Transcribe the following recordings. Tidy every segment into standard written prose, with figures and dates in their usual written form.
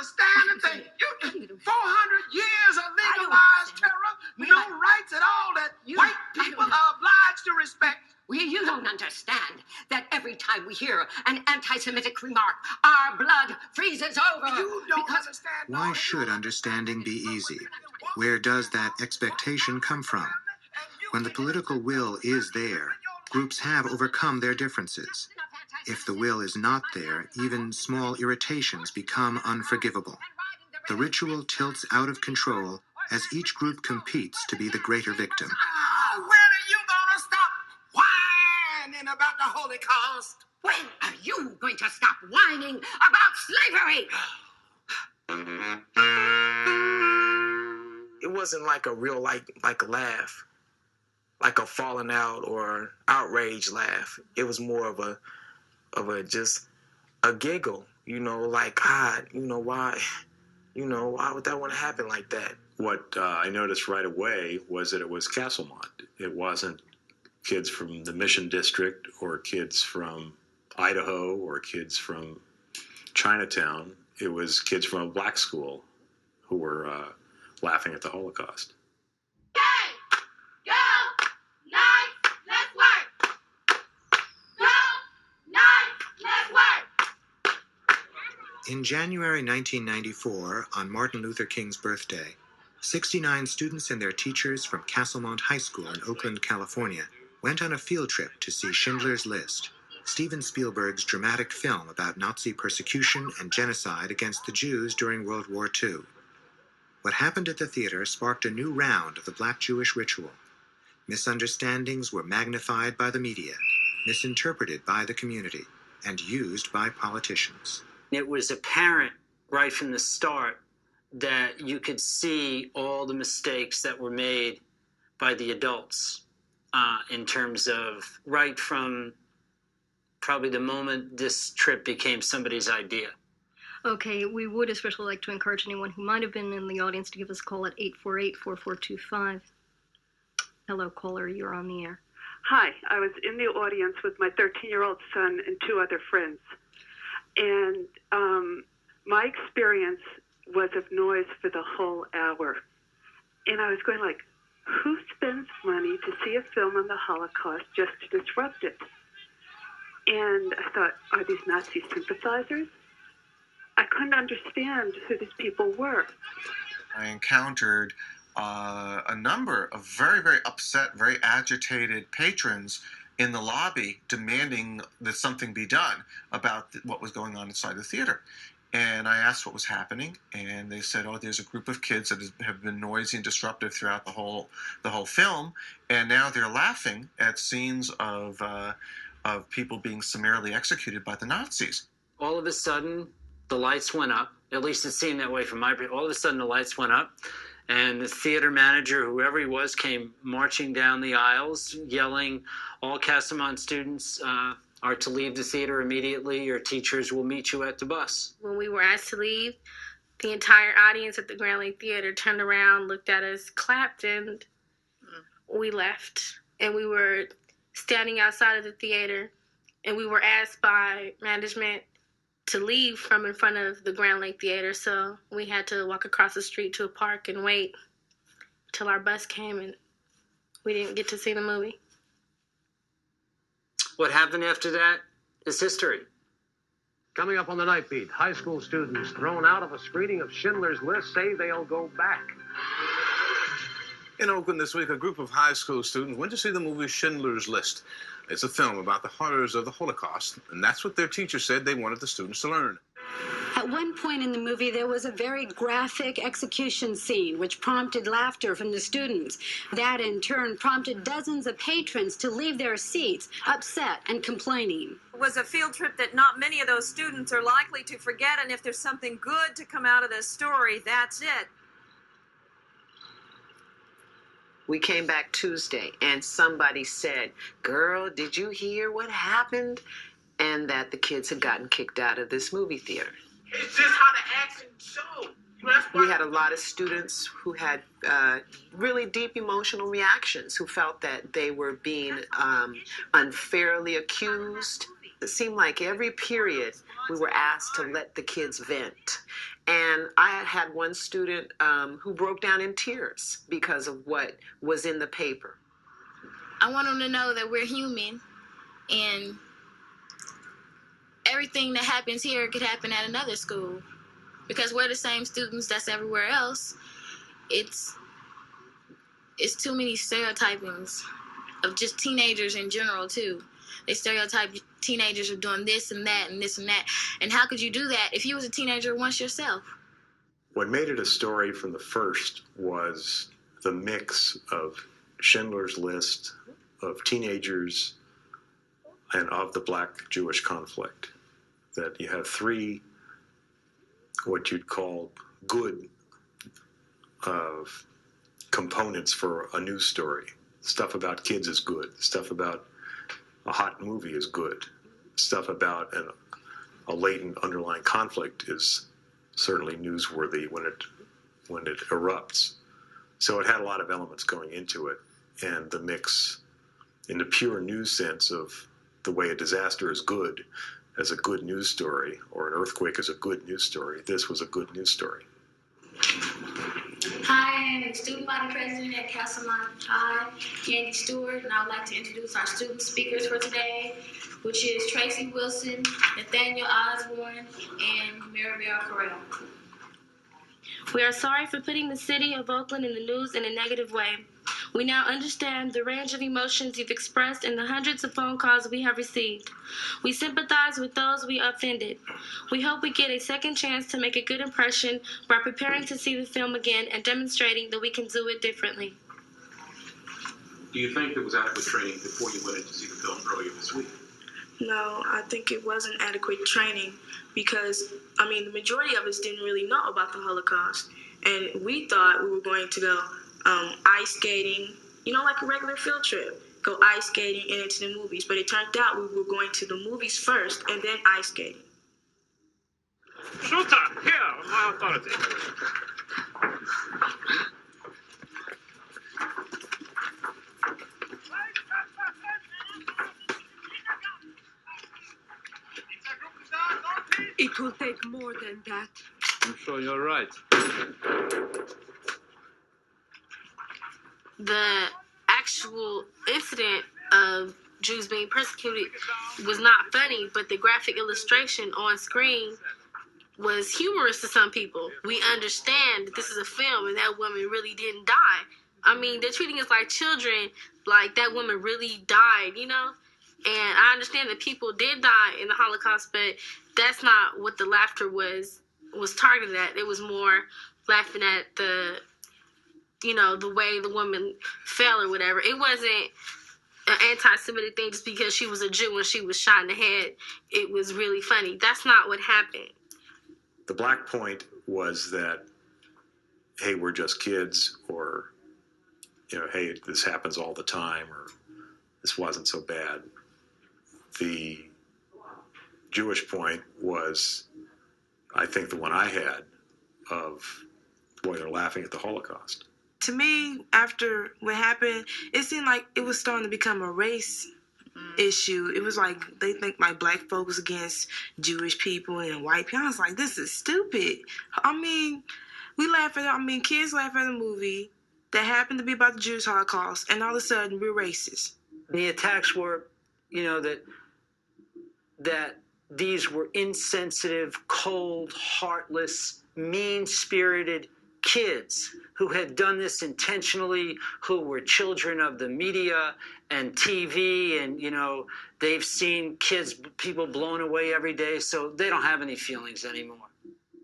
understand the thing. 400 years of legalized terror, no rights at all that white people are obliged to respect. You don't understand that every time we hear an anti-Semitic remark, our blood freezes over. You don't understand. Why should understanding be easy? Where does that expectation come from? When the political will is there, groups have overcome their differences. If the will is not there, even small irritations become unforgivable. The ritual tilts out of control as each group competes to be the greater victim. When are you gonna stop whining about the Holocaust? When are you going to stop whining about slavery? It wasn't like a real like a laugh, like a falling out or outrage laugh. It was more of a just a giggle, like, God, why would that want to happen like that? What I noticed right away was that it was Castlemont. It wasn't kids from the Mission District or kids from Idaho or kids from Chinatown. It was kids from a black school who were laughing at the Holocaust. In January 1994, on Martin Luther King's birthday, 69 students and their teachers from Castlemont High School in Oakland, California, went on a field trip to see Schindler's List, Steven Spielberg's dramatic film about Nazi persecution and genocide against the Jews during World War II. What happened at the theater sparked a new round of the Black Jewish ritual. Misunderstandings were magnified by the media, misinterpreted by the community, and used by politicians. It was apparent right from the start that you could see all the mistakes that were made by the adults in terms of right from probably the moment this trip became somebody's idea. Okay, we would especially like to encourage anyone who might have been in the audience to give us a call at 848-4425. Hello, caller, you're on the air. Hi, I was in the audience with my 13-year-old son and two other friends. And my experience was of noise for the whole hour. And I was going like, who spends money to see a film on the Holocaust just to disrupt it? And I thought, are these Nazi sympathizers? I couldn't understand who these people were. I encountered a number of very, very upset, very agitated patrons in the lobby demanding that something be done about what was going on inside the theater. And I asked what was happening, and they said, oh, there's a group of kids that have been noisy and disruptive throughout the whole film, and now they're laughing at scenes of people being summarily executed by the Nazis. All of a sudden, the lights went up. At least it seemed that way from my perspective. All of a sudden, the lights went up, and the theater manager, whoever he was, came marching down the aisles, yelling, all Castlemont students are to leave the theater immediately. Your teachers will meet you at the bus. When we were asked to leave, the entire audience at the Grand Lake Theater turned around, looked at us, clapped, and we left. And we were standing outside of the theater, and we were asked by management to leave from in front of the Grand Lake Theater, so we had to walk across the street to a park and wait till our bus came, and we didn't get to see the movie. What happened after that is history. Coming up on the Night Beat, high school students thrown out of a screening of Schindler's List say they'll go back. In Oakland this week, a group of high school students went to see the movie Schindler's List. It's a film about the horrors of the Holocaust, and that's what their teacher said they wanted the students to learn. At one point in the movie, there was a very graphic execution scene which prompted laughter from the students. That, in turn, prompted dozens of patrons to leave their seats, upset and complaining. It was a field trip that not many of those students are likely to forget, and if there's something good to come out of this story, that's it. We came back Tuesday, and somebody said, girl, did you hear what happened? And that the kids had gotten kicked out of this movie theater. It's just how the action showed. We had a lot of students who had really deep emotional reactions, who felt that they were being unfairly accused it seemed like every period we were asked to let the kids vent. And I had one student who broke down in tears because of what was in the paper. I want them to know that we're human, and everything that happens here could happen at another school. Because we're the same students that's everywhere else. It's too many stereotypings of just teenagers in general, too. They stereotype teenagers of doing this and that and this and that. And how could you do that if you was a teenager once yourself? What made it a story from the first was the mix of Schindler's List, of teenagers, and of the Black-Jewish conflict. That you have three, what you'd call good components for a news story. Stuff about kids is good. Stuff about a hot movie is good. Stuff about a latent underlying conflict is certainly newsworthy when it erupts. So it had a lot of elements going into it, and the mix in the pure news sense of the way a disaster is good as a good news story, or an earthquake is a good news story. This was a good news story. Hi, I'm the student body president at Castlemont High, Candy Stewart, and I would like to introduce our student speakers for today, which is Tracy Wilson, Nathaniel Osborne, and Maribel Correll. We are sorry for putting the city of Oakland in the news in a negative way. We now understand the range of emotions you've expressed in the hundreds of phone calls we have received. We sympathize with those we offended. We hope we get a second chance to make a good impression by preparing to see the film again and demonstrating that we can do it differently. Do you think there was adequate training before you went in to see the film earlier this week? No, I think it wasn't adequate training because, the majority of us didn't really know about the Holocaust. And we thought we were going to go ice skating, like a regular field trip, go ice skating and into the movies. But it turned out we were going to the movies first and then ice skating. Showtime! Here, my authority. It will take more than that. I'm sure you're right. The actual incident of Jews being persecuted was not funny, but the graphic illustration on screen was humorous to some people. We understand that this is a film and that woman really didn't die. They're treating us like children, like that woman really died, And I understand that people did die in the Holocaust, but that's not what the laughter was targeted at. It was more laughing at the way the woman fell or whatever. It wasn't an anti-Semitic thing just because she was a Jew and she was shot in the head. It was really funny. That's not what happened. The black point was that, hey, we're just kids, or, hey, this happens all the time, or this wasn't so bad. The Jewish point was, I think, the one I had of, boy, they're laughing at the Holocaust. To me, after what happened, it seemed like it was starting to become a race issue. It was like they think like black folks against Jewish people and white people. I was like, this is stupid. We laugh at kids laugh at a movie that happened to be about the Jewish Holocaust, and all of a sudden we're racist. The attacks were, that these were insensitive, cold, heartless, mean-spirited kids who had done this intentionally, who were children of the media and TV, and, they've seen people blown away every day, so they don't have any feelings anymore.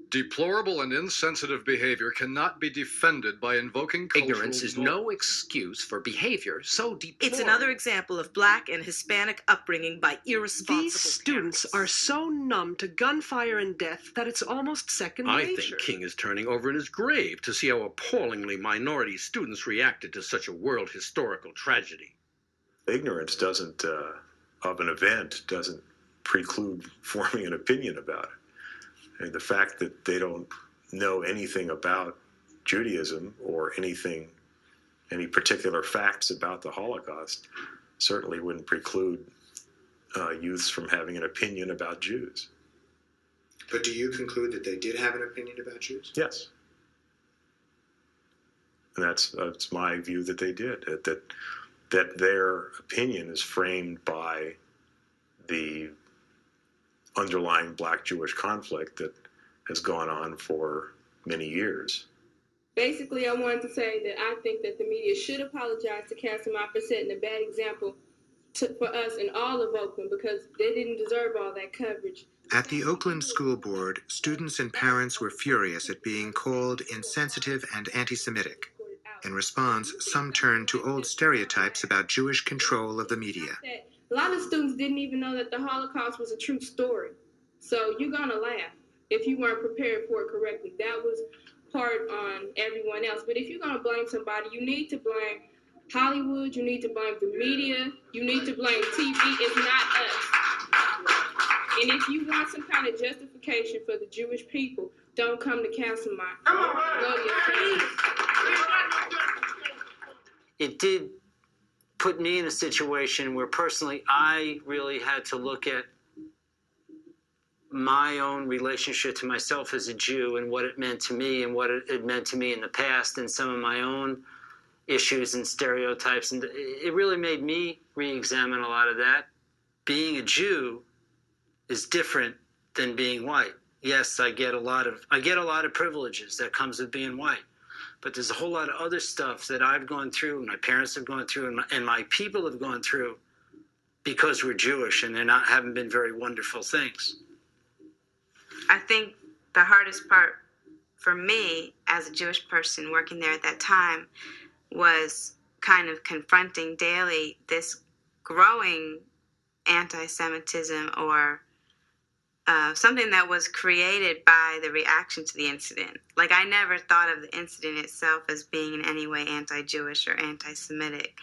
Deplorable and insensitive behavior cannot be defended by invoking cultural Ignorance is no excuse for behavior so deplorable. It's another example of black and Hispanic upbringing by irresponsible These students are so numb to gunfire and death that it's almost second nature. I think King is turning over in his grave to see how appallingly minority students reacted to such a world historical tragedy. Ignorance doesn't, of an event, doesn't preclude forming an opinion about it. And the fact that they don't know anything about Judaism or any particular facts about the Holocaust certainly wouldn't preclude youths from having an opinion about Jews. But do you conclude that they did have an opinion about Jews? Yes. And that's my view that they did, that their opinion is framed by the underlying black-Jewish conflict that has gone on for many years. Basically, I wanted to say that I think that the media should apologize to Castlemont for setting a bad example for us in all of Oakland, because they didn't deserve all that coverage. At the Oakland School Board, students and parents were furious at being called insensitive and anti-Semitic. In response, some turned to old stereotypes about Jewish control of the media. A lot of students didn't even know that the Holocaust was a true story. So you're gonna laugh if you weren't prepared for it correctly. That was part on everyone else. But if you're gonna blame somebody, you need to blame Hollywood, you need to blame the media, you need to blame TV. It's not us. And if you want some kind of justification for the Jewish people, don't come to Castlemont. Go to your parents. It did put me in a situation where personally I really had to look at my own relationship to myself as a Jew and what it meant to me and what it meant to me in the past and some of my own issues and stereotypes. And it really made me re-examine a lot of that. Being a Jew is different than being white. Yes, I get a lot of privileges that comes with being white. But there's a whole lot of other stuff that I've gone through, and my parents have gone through, and my people have gone through because we're Jewish, and haven't been very wonderful things. I think the hardest part for me as a Jewish person working there at that time was kind of confronting daily this growing anti-Semitism or something that was created by the reaction to the incident. Like, I never thought of the incident itself as being in any way anti-Jewish or anti-Semitic.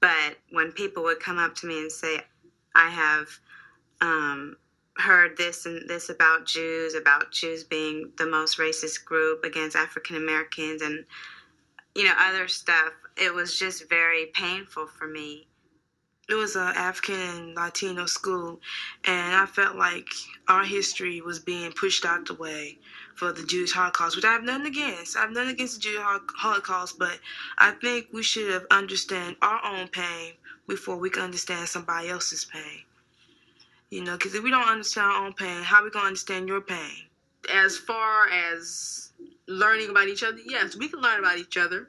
But when people would come up to me and say, I have heard this and this about Jews being the most racist group against African Americans and, other stuff, it was just very painful for me. It was an African and Latino school, and I felt like our history was being pushed out the way for the Jewish Holocaust, which I have nothing against. I have nothing against the Jewish Holocaust, but I think we should have understand our own pain before we can understand somebody else's pain. Because if we don't understand our own pain, how are we going to understand your pain? As far as learning about each other, yes, we can learn about each other.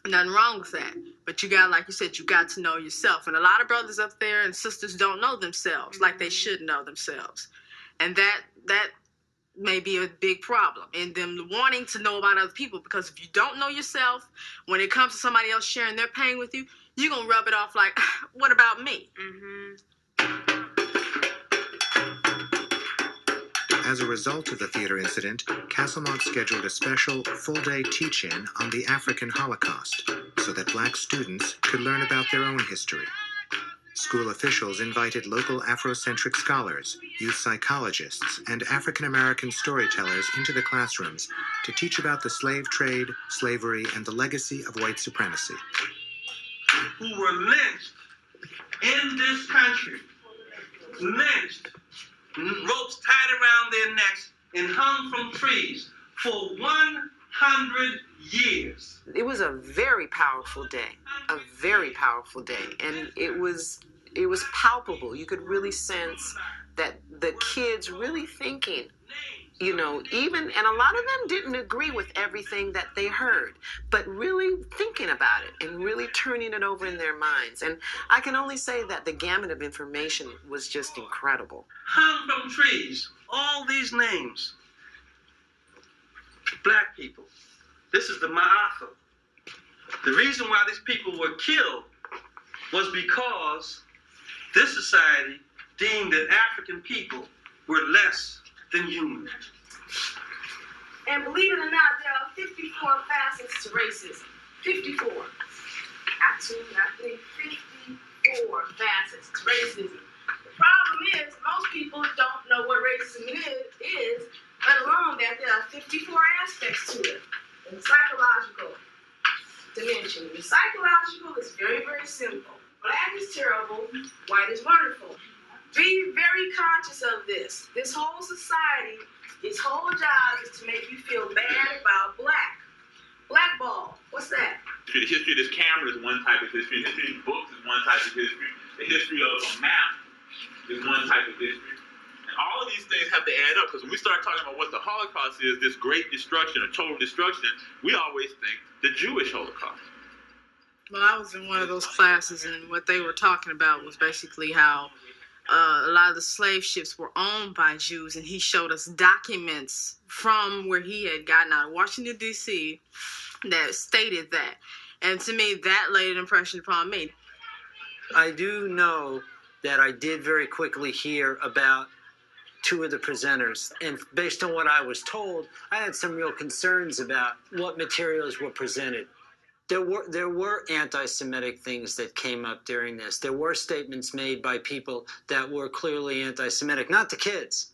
Nothing wrong with that. But you got, like you said, you got to know yourself. And a lot of brothers up there and sisters don't know themselves like they should know themselves. And that may be a big problem in them wanting to know about other people, because if you don't know yourself, when it comes to somebody else sharing their pain with you, you're going to rub it off like, what about me? Mm-hmm. As a result of the theater incident, Castlemont scheduled a special full-day teach-in on the African Holocaust so that black students could learn about their own history. School officials invited local Afrocentric scholars, youth psychologists, and African-American storytellers into the classrooms to teach about the slave trade, slavery, and the legacy of white supremacy. Who were lynched in this country, lynched, ropes tied around their necks and hung from trees for 100 years. It was a very powerful day, and it was palpable. You could really sense that the kids really thinking, and a lot of them didn't agree with everything that they heard, but really thinking about it and really turning it over in their minds. And I can only say that the gamut of information was just incredible. Hung from trees, all these names. Black people. This is the Ma'afa. The reason why these people were killed was because this society deemed that African people were less than human. And believe it or not, there are 54 facets to racism. 54. Not 2, not 3, 54 facets to racism. The problem is, most people don't know what racism is, let alone that there are 54 aspects to it. In the psychological dimension. The psychological is very, very simple. Black is terrible, white is wonderful. Be very conscious of this. This whole society, its whole job is to make you feel bad about black. Blackball. What's that? The history of this camera is one type of history. The history of these books is one type of history. The history of a map is one type of history. And all of these things have to add up, because when we start talking about what the Holocaust is, this great destruction or total destruction, we always think the Jewish Holocaust. Well, I was in one of those classes, and what they were talking about was basically how a lot of the slave ships were owned by Jews, and he showed us documents from where he had gotten out of Washington, D.C. that stated that. And to me, that laid an impression upon me. I do know that I did very quickly hear about two of the presenters, and based on what I was told, I had some real concerns about what materials were presented. There were anti-Semitic things that came up during this. There were statements made by people that were clearly anti-Semitic, not the kids.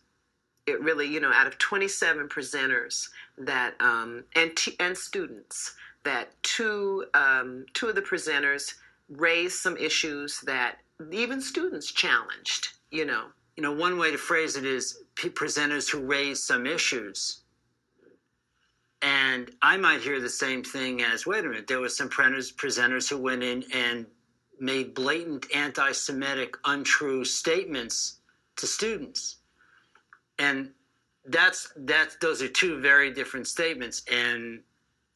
It really, out of 27 presenters that and students, that two of the presenters raised some issues that even students challenged. One way to phrase it is presenters who raised some issues. And I might hear the same thing as, wait a minute, there were some presenters who went in and made blatant anti-Semitic, untrue statements to students. And those are two very different statements. And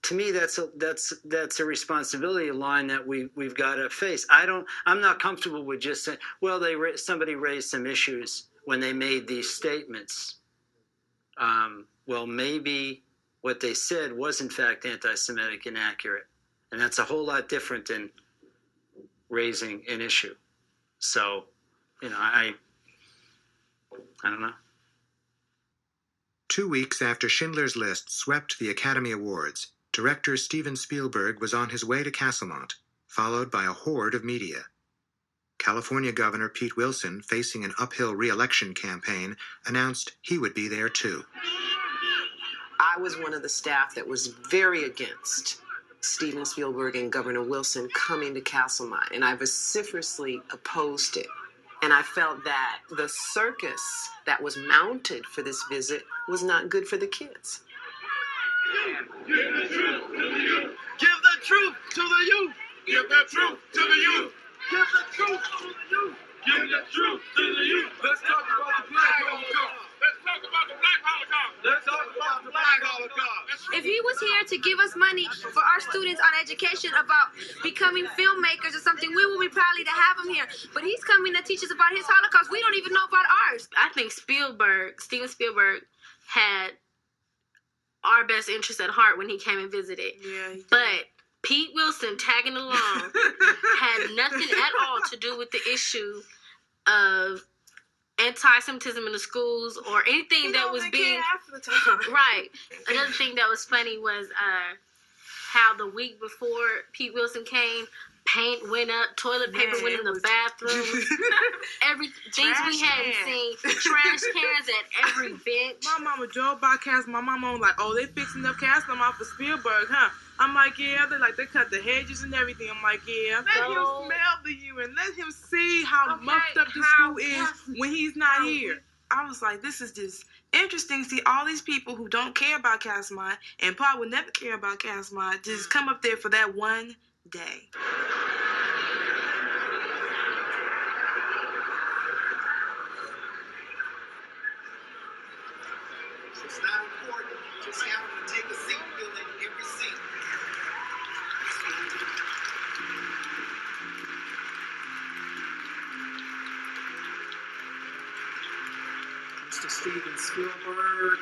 to me, that's a responsibility line that we've got to face. I'm not comfortable with just saying, well, somebody raised some issues when they made these statements. Well, maybe what they said was in fact anti-Semitic and inaccurate, and that's a whole lot different than raising an issue. So, I don't know. 2 weeks after Schindler's List swept the Academy Awards, director Steven Spielberg was on his way to Castlemont, followed by a horde of media. California Governor Pete Wilson, facing an uphill re-election campaign, announced he would be there too. I was one of the staff that was very against Steven Spielberg and Governor Wilson coming to Castlemont, and I vociferously opposed it. And I felt that the circus that was mounted for this visit was not good for the kids. Give the truth to the youth. Give the truth to the youth. Give the truth to the youth. Give the truth to the youth. Give the truth to the youth. Let's talk about the Black Holocaust. Let's talk about the Black Holocaust. Let's talk about the Black Holocaust. If he was here to give us money for our students on education about becoming filmmakers or something, we would be proud to have him here. But he's coming to teach us about his Holocaust. We don't even know about ours. I think Steven Spielberg had our best interest at heart when he came and visited. Yeah. But Pete Wilson tagging along had nothing at all to do with the issue of anti-Semitism in the schools or anything that was being right. Another thing that was funny was how the week before Pete Wilson came, paint went up, toilet paper went in the bathroom, things we hadn't seen, trash cans at every bench. My mama drove by Castlemont. My mama was like, "Oh, they fixing up Castlemont for Spielberg, huh?" I'm like, "Yeah." They cut the hedges and everything. I'm like, "Yeah." Let him smell the U and let him see how muffed up the school is when he's not here. I was like, this is just interesting to see all these people who don't care about Castlemont and probably would never care about Castlemont just come up there for that one day. It's not important. Just have them take a seat, fill in every seat. Mr. Steven Spielberg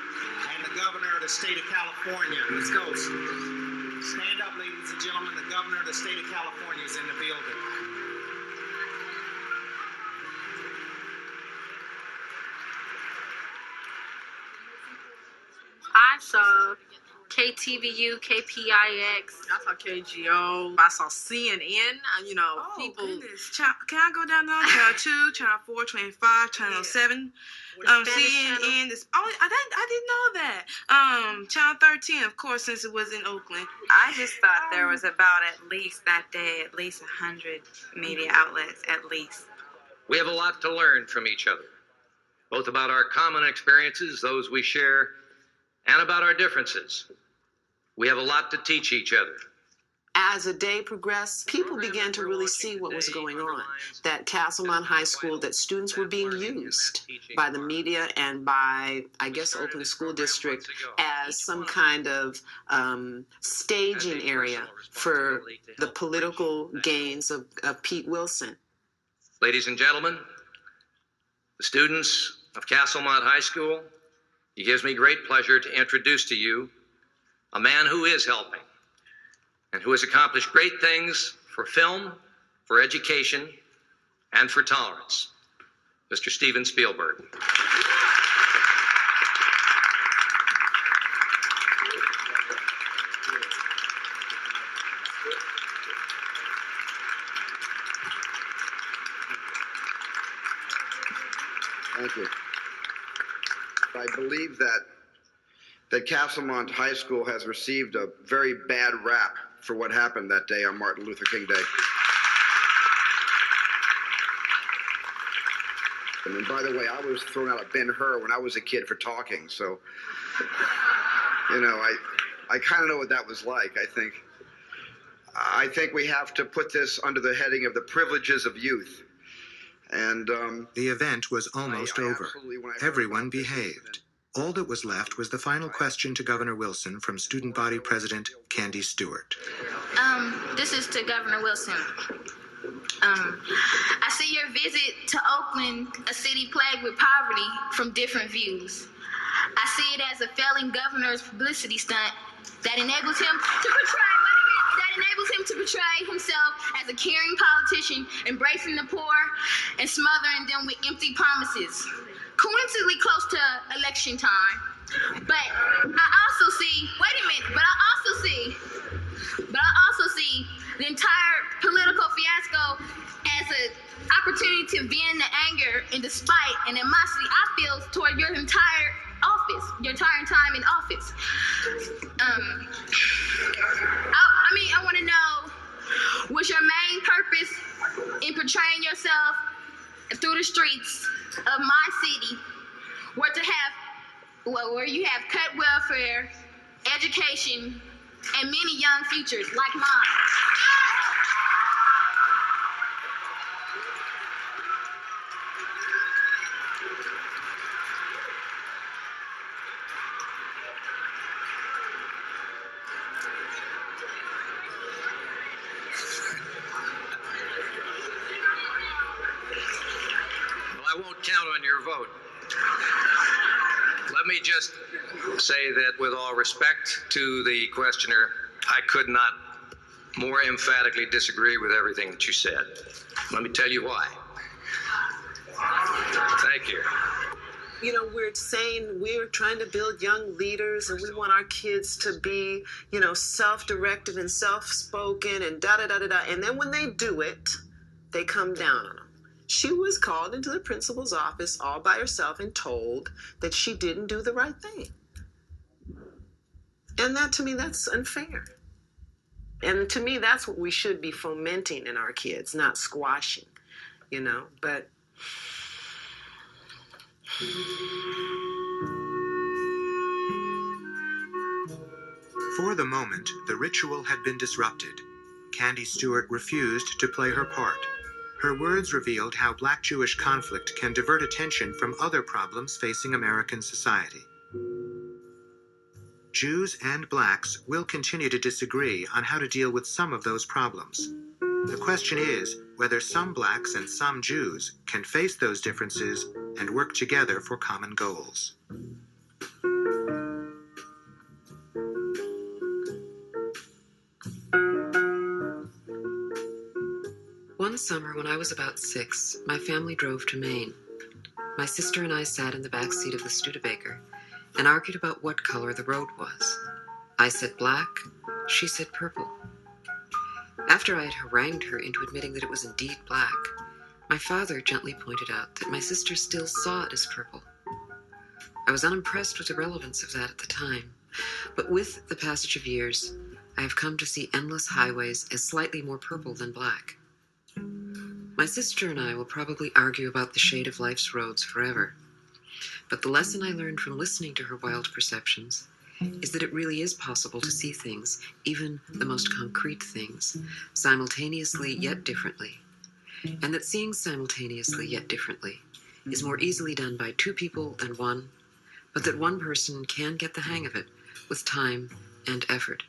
and the governor of the state of California. Let's go. Stand up, ladies and gentlemen. The governor of the state of California is in the building. I saw KTVU, KPIX. I saw KGO. I saw CNN. People. Goodness. Can I go down there? Channel 2, Channel 4, Channel 5, Channel 7, CNN. I didn't know that. Channel 13, of course, since it was in Oakland. I just thought there was about at least that day, at least 100 media outlets, at least. We have a lot to learn from each other, both about our common experiences, those we share, and about our differences. We have a lot to teach each other. As the day progressed, people began to really see what was going on. That Castlemont High School, that students were being used by the media and by, I guess, Oakland School District as some kind of staging area for the political gains of Pete Wilson. Ladies and gentlemen, the students of Castlemont High School, it gives me great pleasure to introduce to you a man who is helping and who has accomplished great things for film, for education, and for tolerance, Mr. Steven Spielberg. Thank you. I believe that Castlemont High School has received a very bad rap for what happened that day on Martin Luther King Day. And then, by the way, I was thrown out of Ben-Hur when I was a kid for talking, so, you know, I kind of know what that was like. I think we have to put this under the heading of the privileges of youth. And the event was almost over. Everyone behaved. All that was left was the final question to Governor Wilson from Student Body President Candy Stewart. This is to Governor Wilson. I see your visit to Oakland, a city plagued with poverty, from different views. I see it as a failing governor's publicity stunt that enables him to portray himself as a caring politician, embracing the poor and smothering them with empty promises. Coincidentally close to election time. But I also see the entire political fiasco as an opportunity to vent the anger and the spite and animosity I feel toward your entire time in office. I want to know, was your main purpose in portraying yourself through the streets of my city where you have cut welfare, education, and many young futures like mine? I won't count on your vote. Let me just say that with all respect to the questioner, I could not more emphatically disagree with everything that you said. Let me tell you why. Thank you. You know, we're saying we're trying to build young leaders and we want our kids to be, you know, self-directed and self-spoken and da-da-da-da-da. And then when they do it, they come down on them. She was called into the principal's office all by herself and told that she didn't do the right thing. And that, to me, that's unfair. And to me, that's what we should be fomenting in our kids, not squashing, you know, but... For the moment, the ritual had been disrupted. Candy Stewart refused to play her part. Her words revealed how Black-Jewish conflict can divert attention from other problems facing American society. Jews and Blacks will continue to disagree on how to deal with some of those problems. The question is whether some Blacks and some Jews can face those differences and work together for common goals. One summer when I was about 6, my family drove to Maine. My sister and I sat in the back seat of the Studebaker and argued about what color the road was. I said black, she said purple. After I had harangued her into admitting that it was indeed black, my father gently pointed out that my sister still saw it as purple. I was unimpressed with the relevance of that at the time, but with the passage of years, I have come to see endless highways as slightly more purple than black. My sister and I will probably argue about the shade of life's roads forever. But the lesson I learned from listening to her wild perceptions is that it really is possible to see things, even the most concrete things, simultaneously yet differently. And that seeing simultaneously yet differently is more easily done by two people than one, but that one person can get the hang of it with time and effort.